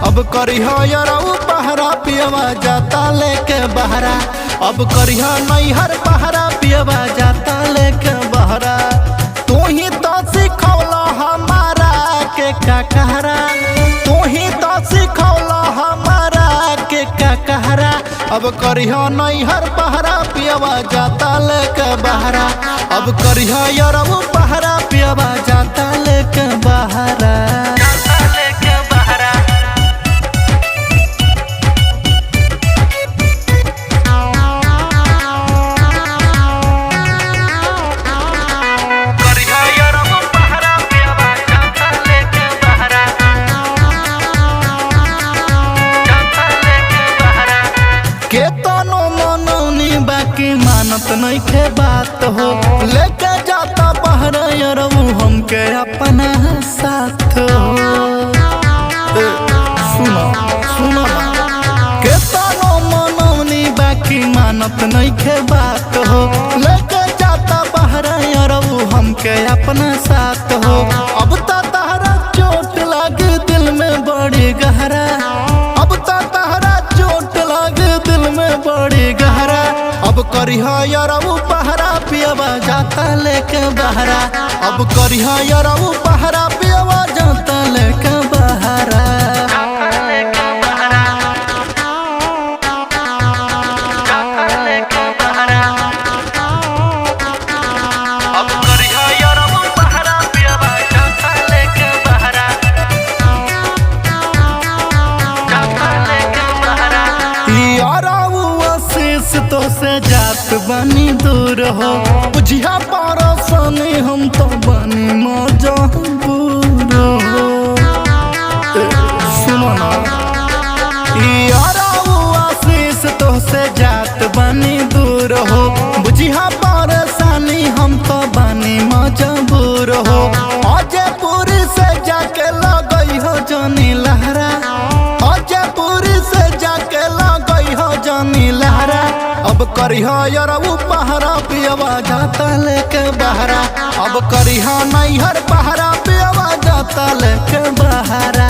अब करिहा यरऊ पहरा पियवा जाता लेके बहरा। अब करिहा नैहर पहरा पियवा जाता लेके बहरा। तू ही तो सिखौला हमारा के कहरा, तू ही तो सिखौला हमारा के कहरा। अब करिहा नैहर पहरा पियवा जाता लेके बहरा। अब करिहा यरऊ पहरा पियवा जाता लेके बहरा। केतनो मनौनी बाकी मानत नइखे बात हो। लेके जाता बहर यरऊ हमके अपना साथ हो। सुनो सुनो ना, केतनो मनौनी बाकी मानत नइखे बात हो। लेके जाता बहर यरऊ हमके अपना साथ हो। अब तो तहरा चोट लागे दिल में बड़ी गहरा। अब तो तहरा चोट लागे दिल में बड़ी गहरा। अब करिहा यरऊ पहरा पियवा जाता लेके बहरा। अब करिहा यरऊ पहरा पियवा जाता लेके बहरा। तो से जात बनी दूर हो, बुझिया पारसानी हम तो बनी मजबूर हो। सुनो ना, आशीष तो से जात बनी दूर हो, बुझिया पारसानी हम तो बनी मजबूर हो। अजयपुर से जाके लगई हो जानी लहरा। अजयपुर से जाके लगई हो जानी लहरा। अब करिहा यरऊ पहरा पियवा जाता लेके बहरा। अब करिहा नैहर पहरा पियवा जाता लेके बहरा।